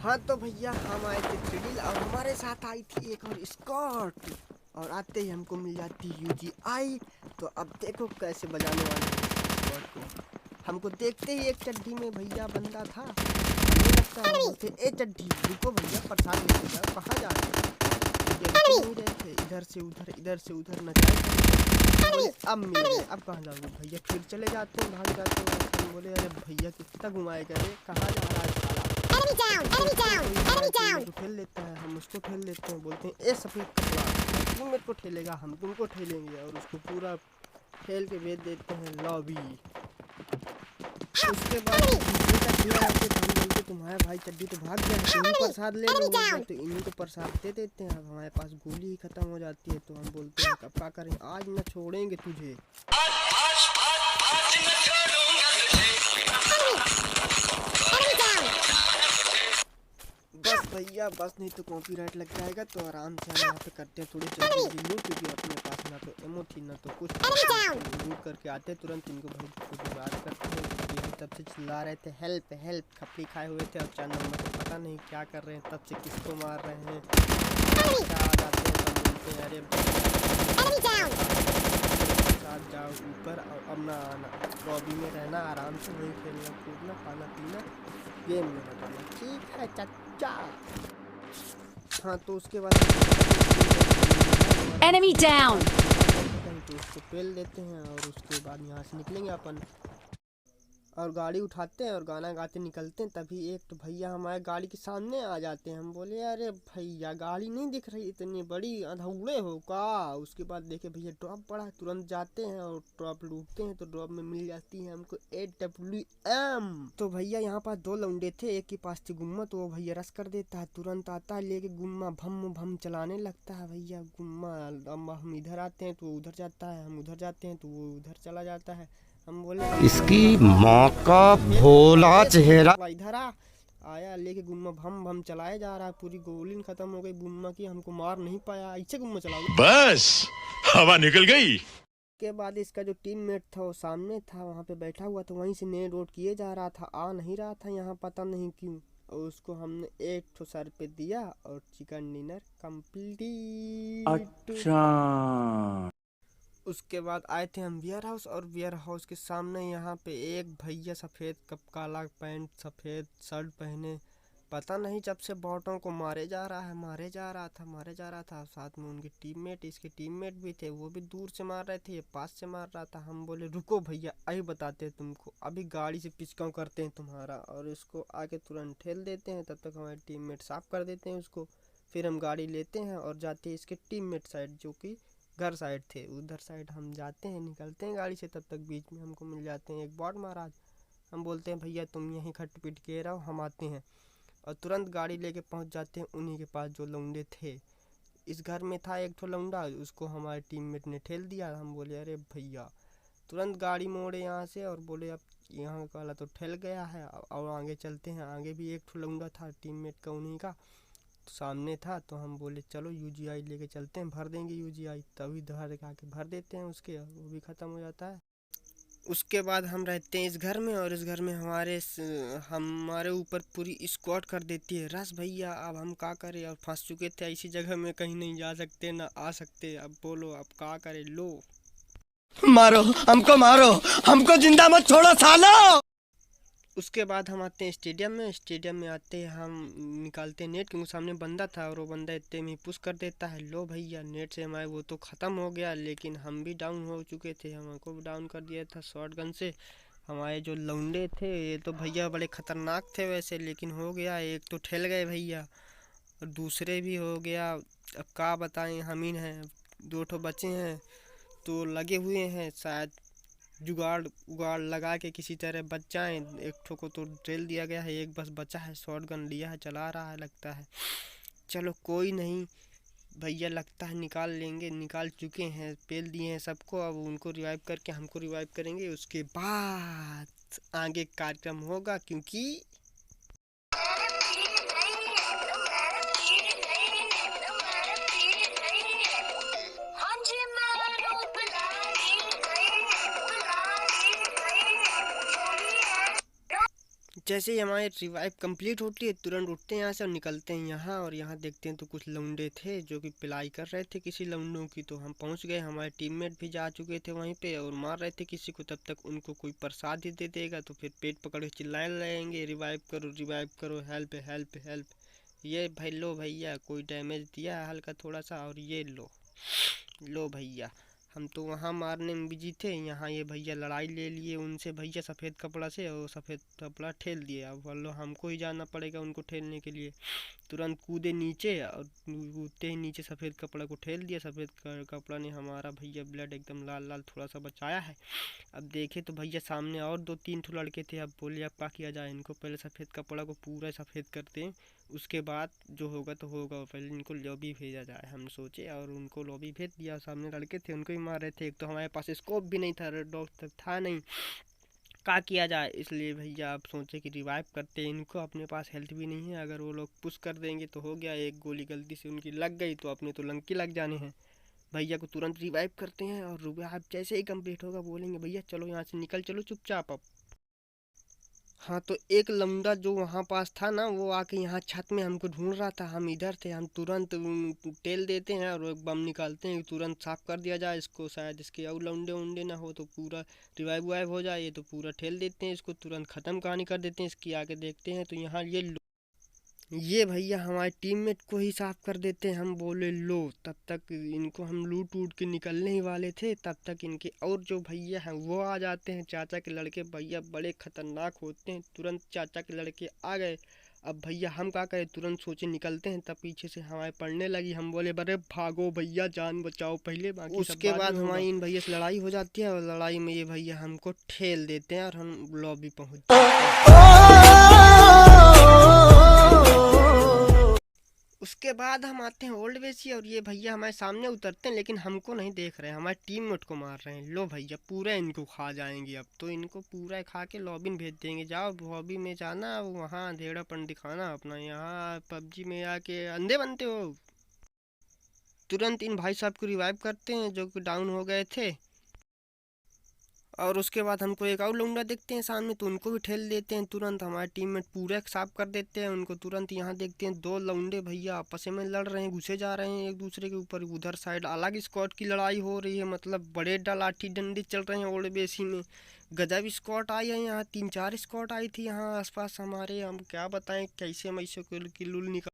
हाँ तो भैया हम आए थे थ्रिडिल और हमारे साथ आई थी एक और स्कॉट और आते ही हमको मिल जाती यूजीआई। तो अब देखो कैसे बजाने वाले हैं स्कॉट को। हमको देखते ही एक चड्डी में भैया बंदा था, हमें लगता है बोलते ए चड्डी रुको भैया प्रसाद लेके जाओ, कहाँ जा रहे हो? भैया रुक नहीं रहे थे, इधर से उधर न जाए। बोले अब मिल गए, अब कहाँ जाओगे भैया? फिर चले जाते हैं, भाग जाते हैं। हम बोले अरे भैया कितना घुमाए गए, कहाँ जा रहा है साला? तो ठेल लेता है, हम उसको ठेल लेते हैं, बोलते हैं ए सफेद कपड़ा तू मेरे को ठेलेगा, हम तुमको ठेलेंगे, और उसको पूरा ठेल के भेज देते हैं लॉबी। उसके बाद हम बोलते तुम्हारा भाई चड्डी तो भाग गया, तुम प्रसाद ले लो, तो इन्हीं को प्रसाद दे देते हैं। अब हमारे पास गोली ही खत्म हो जाती है, तो हम बोलते हैं अब क्या करें, आज न छोड़ेंगे तुझे। बस भैया बस, नहीं तो कॉपीराइट लग जाएगा। तो आराम से हम यहाँ पे करते हैं थोड़ी जल्दी लूट, क्योंकि अपने पास ना तो एमो थी ना तो कुछ। लूट करके आते तुरंत इनको भाई बात करते हैं। तब से चिल्ला रहे थे हेल्प हेल्प, खपड़ी खाए हुए थे और 4 नंबर को पता नहीं क्या कर रहे हैं, तब से किसको मार रहे हैं। आ जाते हैं तब बोलते हैं अरे साथ जाओ ऊपर और अब ना आना, लॉबी में रहना, आराम से वहीं खेलना कूदना खाना पीना गेम में बताना, ठीक है चाचा। हाँ तो उसके बाद एनिमी डाउन, तो उसको पेल देते हैं और उसके बाद यहाँ से निकलेंगे अपन और गाड़ी उठाते हैं और गाना गाते निकलते हैं। तभी एक तो भैया हमारे गाड़ी के सामने आ जाते हैं। हम बोले अरे भैया गाड़ी नहीं दिख रही इतनी बड़ी, अधौड़े हो का? उसके बाद देखे भैया ड्रॉप पड़ा है, तुरंत जाते हैं और ड्रॉप लूटते हैं। तो ड्रॉप में मिल जाती है हमको AWM। तो भैया यहाँ पास 2 लौंडे थे, एक के पास थी गुम्मा, तो वो भैया रस कर देता है, तुरंत आता है लेके गुम्मा, भम भम चलाने लगता है भैया गुम्मा। हम इधर आते हैं तो वो उधर जाता है, हम उधर जाते हैं तो वो उधर चला जाता है। हम बोले इसकी माँ का भोला चेहरा, इधर आया लेके गुम्मा भम भम चलाए जा रहा है, पूरी गोली खत्म हो गई गुम्मा की, हमको मार नहीं पाया, ऐसे गुम्मा चला बस हवा निकल गई। के बाद इसका जो टीममेट था वो सामने था, वहाँ पे बैठा हुआ था, वहीं से नेट रोड किए जा रहा था, आ नहीं रहा था यहाँ, पता नहीं क्यों। और उसको हमने एक ठो सर पे दिया और चिकन डिनर कंप्लीट। अच्छा उसके बाद आए थे हम वेयर हाउस, और वेयर हाउस के सामने यहाँ पे एक भैया सफ़ेद कप काला पैंट सफ़ेद शर्ट पहने, पता नहीं जब से बॉटों को मारे जा रहा था। साथ में उनके टीममेट, इसके टीममेट भी थे, वो भी दूर से मार रहे थे, ये पास से मार रहा था। हम बोले रुको भैया अभी बताते हैं तुमको, अभी गाड़ी से पिचकाऊ करते हैं तुम्हारा, और इसको आके तुरंत ठेल देते हैं। तब तक हमारे टीममेट साफ कर देते हैं उसको। फिर हम गाड़ी लेते हैं और जाते हैं इसके टीममेट साइड, जो कि घर साइड थे, उधर साइड हम जाते हैं, निकलते हैं गाड़ी से। तब तक बीच में हमको मिल जाते हैं एक बॉट महाराज। हम बोलते हैं भैया तुम यहीं खट पिट के रहो, हम आते हैं, और तुरंत गाड़ी लेके पहुंच जाते हैं उन्हीं के पास जो लौंडे थे। इस घर में था एक ठो लौंडा, उसको हमारे टीममेट ने ठेल दिया। हम बोले अरे भैया, तुरंत गाड़ी मोड़े यहाँ से और बोले अब यहाँ वाला तो ठेल गया है, और आगे चलते हैं। आगे भी एक ठो लौंडा था टीममेट का, उन्हीं का सामने था। तो हम बोले चलो यूजीआई लेके चलते हैं, भर देंगे यूजीआई। तभी धर के भर देते हैं उसके, वो भी ख़त्म हो जाता है। उसके बाद हम रहते हैं इस घर में, और इस घर में हमारे ऊपर पूरी स्क्वाड कर देती है रस भैया। अब हम क्या करें, और फंस चुके थे ऐसी जगह में, कहीं नहीं जा सकते ना आ सकते। अब बोलो अब क्या करें, लो मारो हमको जिंदा मत छोड़ो सालो। उसके बाद हम आते हैं स्टेडियम में आते हैं हम, निकालते हैं नेट, क्योंकि सामने बंदा था और वो बंदा इतने में पुश कर देता है। लो भैया नेट से हमारे वो तो ख़त्म हो गया, लेकिन हम भी डाउन हो चुके थे, हमको भी डाउन कर दिया था शॉट गन से। हमारे जो लौंडे थे ये तो भैया बड़े ख़तरनाक थे वैसे, लेकिन हो गया, एक तो ठेल गए भैया और दूसरे भी हो गया। अब क्या बताएं, हम ही हैं, 2 ठो बचे हैं, तो लगे हुए हैं, शायद जुगाड़ उगाड़ लगा के किसी तरह बच जाएं। एक ठो को तो ड्रिल दिया गया है, एक बस बचा है, शॉट गन लिया है, चला रहा है लगता है। चलो कोई नहीं भैया, लगता है निकाल चुके हैं, पेल दिए हैं सबको। अब उनको रिवाइव करके हमको रिवाइव करेंगे, उसके बाद आगे कार्यक्रम होगा, क्योंकि जैसे ही हमारे रिवाइव कंप्लीट होती है तुरंत उठते हैं यहाँ से और निकलते हैं यहाँ, और यहाँ देखते हैं तो कुछ लौंडे थे जो कि पिलाई कर रहे थे किसी लौंडों की। तो हम पहुँच गए, हमारे टीममेट भी जा चुके थे वहीं पे और मार रहे थे किसी को। तब तक उनको कोई प्रसाद ही दे देगा तो फिर पेट पकड़ के चिल्लाने लगेंगे रिवाइव करो, हेल्प हेल्प हेल्प। ये भाई लो भैया, कोई डैमेज दिया है हल्का थोड़ा सा, और ये लो भैया। हम तो वहाँ मारने में बिजी थे, यहाँ ये भैया लड़ाई ले लिए उनसे भैया सफ़ेद कपड़ा से, और सफ़ेद कपड़ा ठेल दिए। अब बोलो हमको ही जाना पड़ेगा उनको ठेलने के लिए। तुरंत कूदे नीचे और कूदते ही नीचे सफ़ेद कपड़ा को ठेल दिया। सफ़ेद कपड़ा ने हमारा भैया ब्लड एकदम लाल लाल थोड़ा सा बचाया है। अब देखे तो भैया सामने और 2-3 ठो लड़के थे। अब बोले अब क्या किया जाए, इनको पहले सफ़ेद कपड़ा को पूरा सफ़ेद करते हैं, उसके बाद जो होगा तो होगा, पहले इनको लॉबी भेजा जाए हम सोचे, और उनको लॉबी भेज दिया। सामने लड़के थे उनको ही मार रहे थे। एक तो हमारे पास स्कोप भी नहीं था, रेड डॉट था नहीं, क्या किया जाए। इसलिए भैया आप सोचे कि रिवाइव करते हैं इनको, अपने पास हेल्थ भी नहीं है, अगर वो लोग पुश कर देंगे तो हो गया, एक गोली गलती से उनकी लग गई तो अपने तो लंकी लग जाने हैं। भैया को तुरंत रिवाइव करते हैं, और रिवाइव जैसे ही कंप्लीट होगा बोलेंगे भैया चलो यहाँ से निकल चलो चुपचाप अब। हाँ तो एक लौंडा जो वहाँ पास था ना, वो आके यहाँ छत में हमको ढूंढ रहा था, हम इधर थे। हम तुरंत तेल देते हैं और एक बम निकालते हैं, तुरंत साफ कर दिया जाए इसको, शायद इसके और लौंडे उंडे ना हो तो पूरा रिवाइव वाइव हो जाए। ये तो पूरा ठेल देते हैं इसको, तुरंत ख़त्म कहानी कर देते हैं इसकी। आगे देखते हैं तो यहाँ ये भैया हमारे टीममेट को ही साफ कर देते हैं। हम बोले लो, तब तक इनको हम लूट वूट के निकलने ही वाले थे, तब तक इनके और जो भैया हैं वो आ जाते हैं। चाचा के लड़के भैया बड़े खतरनाक होते हैं, तुरंत चाचा के लड़के आ गए। अब भैया हम क्या करें, तुरंत सोचे निकलते हैं, तब पीछे से हमारे पड़ने लगी। हम बोले बड़े भागो भैया, जान बचाओ पहले, बाकी उसके बाद हमारी इन भैया से लड़ाई हो जाती है, और लड़ाई में ये भैया हमको ठेल देते हैं और हम लॉबी पहुँच जाते हैं। उसके बाद हम आते हैं ओल्ड वेसी, और ये भैया हमारे सामने उतरते हैं, लेकिन हमको नहीं देख रहे हैं, हमारे टीममेट को मार रहे हैं। लो भैया पूरा इनको खा जाएंगे, अब तो इनको पूरा खा के लॉबी में भेज देंगे। जाओ लॉबी में जाना, वहाँ अंधेड़ापन दिखाना अपना, यहाँ पबजी में आके अंधे बनते हो। तुरंत इन भाई साहब को रिवाइव करते हैं जो कि डाउन हो गए थे, और उसके बाद हमको एक और लौंडा देखते हैं सामने, तो उनको भी ठेल देते हैं। तुरंत हमारे टीम में पूरा साफ कर देते हैं उनको। तुरंत यहाँ देखते हैं 2 लौंडे भैया आपस में लड़ रहे हैं, घुसे जा रहे हैं एक दूसरे के ऊपर। उधर साइड अलग स्क्वाड की लड़ाई हो रही है, मतलब बड़े लाठी डंडे चल रहे हैं ओल्ड बेसी में। गजब स्क्वाड आई है यहाँ, 3-4 स्क्वाड आई थी यहाँ आसपास हमारे। हम क्या बताएं कैसे हम ऐसे की लुल निकाल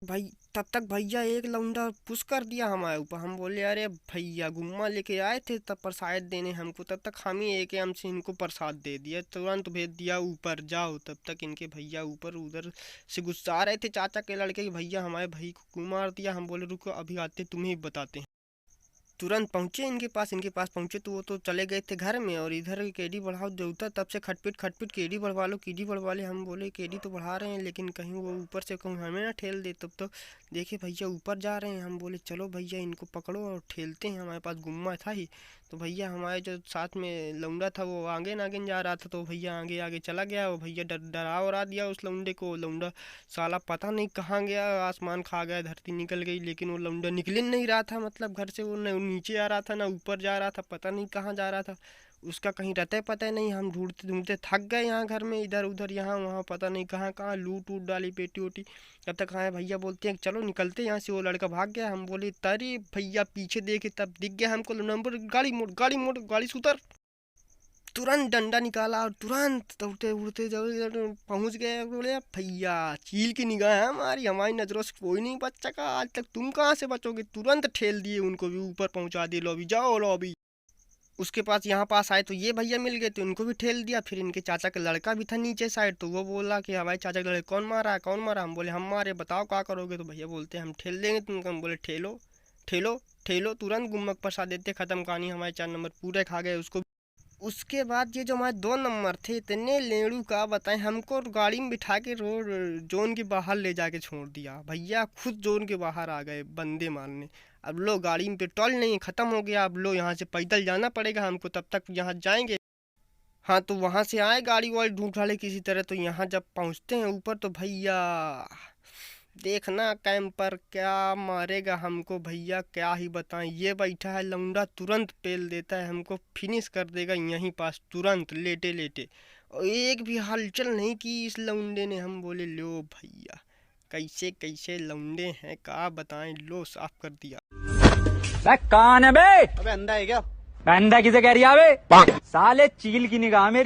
भाई। तब तक भैया एक लौंडा पुश कर दिया हमारे ऊपर। हम बोले अरे भैया गुम्मा लेके आए थे तब प्रसाद देने हमको, तब तक हम ही एक एम से इनको प्रसाद दे दिया, तुरंत भेज दिया ऊपर जाओ। तब तक इनके भैया ऊपर उधर से गुस्सा रहे थे चाचा के लड़के कि भैया हमारे भाई को मार दिया। हम बोले रुको अभी आते तुम्हें बताते हैं। तुरंत पहुँचे इनके पास पहुँचे तो वो तो चले गए थे घर में, और इधर केडी बढ़ाओ देवता तब से खटपिट केडी बढ़वा लो केडी बढ़वा ले। हम बोले केडी तो बढ़ा रहे हैं, लेकिन कहीं वो ऊपर से कहूँ हमें ना ठेल दे। तब तो देखे भैया ऊपर जा रहे हैं, हम बोले चलो भैया इनको पकड़ो और ठेलते हैं, हमारे पास गुम्मा था ही। तो भैया हमारे जो साथ में लौंडा था वो आगे नागिन जा रहा था, तो भैया आगे आगे चला गया। वो भैया डरा वरा दिया उस लौंडे को। लौंडा साला पता नहीं कहाँ गया, आसमान खा गया, धरती निकल गई, लेकिन वो लौंडा निकल नहीं रहा था। मतलब घर से वो न नीचे आ रहा था ना ऊपर जा रहा था, पता नहीं कहाँ जा रहा था उसका, कहीं रहते पता नहीं। हम ढूंढते ढूंढते थक गए यहाँ घर में, इधर उधर यहाँ वहाँ पता नहीं कहाँ कहाँ लूट वूट डाली पेटी वोटी। तब तक आए भैया बोलते हैं चलो निकलते यहाँ से, वो लड़का भाग गया। हम बोले तरी भैया पीछे देखे तब दिख गया हमको नंबर, गाड़ी सुतर। तुरंत डंडा निकाला और तुरंत दौड़ते उड़ते जब पहुँच गए। बोले भैया चील की निगाह है हमारी, हमारी नज़रों से कोई नहीं बच सका आज तक, तुम कहाँ से बचोगे। तुरंत ठेल दिए उनको भी, ऊपर पहुँचा दिए लॉबी, जाओ लॉबी। उसके पास यहाँ पास आए तो ये भैया मिल गए तो उनको भी ठेल दिया। फिर इनके चाचा का लड़का भी था नीचे साइड, तो वो बोला कि हमारे चाचा के लड़के कौन मारा है कौन मारा। हम बोले हम मारे, बताओ क्या करोगे। तो भैया बोलते हम ठेल देंगे तुमको। हम बोले ठेलो ठेलो ठेलो, तुरंत गुम्मक प्रसाद देते, ख़त्म कहानी। हमारे 4 नंबर पूरे खा गए उसको। उसके बाद ये जो हमारे 2 नंबर थे इतने लेड़ू का बताएं, हमको गाड़ी में बिठा के रोड जोन के बाहर ले जाके छोड़ दिया। भैया खुद जोन के बाहर आ गए बंदे मारने। अब लो गाड़ी में पेट्रोल नहीं, ख़त्म हो गया, अब लो यहाँ से पैदल जाना पड़ेगा हमको, तब तक यहाँ जाएंगे। हाँ तो वहाँ से आए गाड़ी वाड़ी ढूंढ ढाले किसी तरह, तो यहाँ जब पहुँचते हैं ऊपर तो भैया देखना कैंप पर क्या मारेगा हमको भैया, क्या ही बताएं। ये बैठा है लौंडा, तुरंत पेल देता है हमको, फिनिश कर देगा यहीं पास तुरंत लेटे लेटे। और एक भी हलचल नहीं की इस लौंडे ने। हम बोले लो भैया कैसे कैसे लौंडे हैं, क्या बताएं। लो साफ कर दिया। कौन है बे? अबे अंधा है क्या? अंधा किसे कह रही है बे? साले चील की निगाह में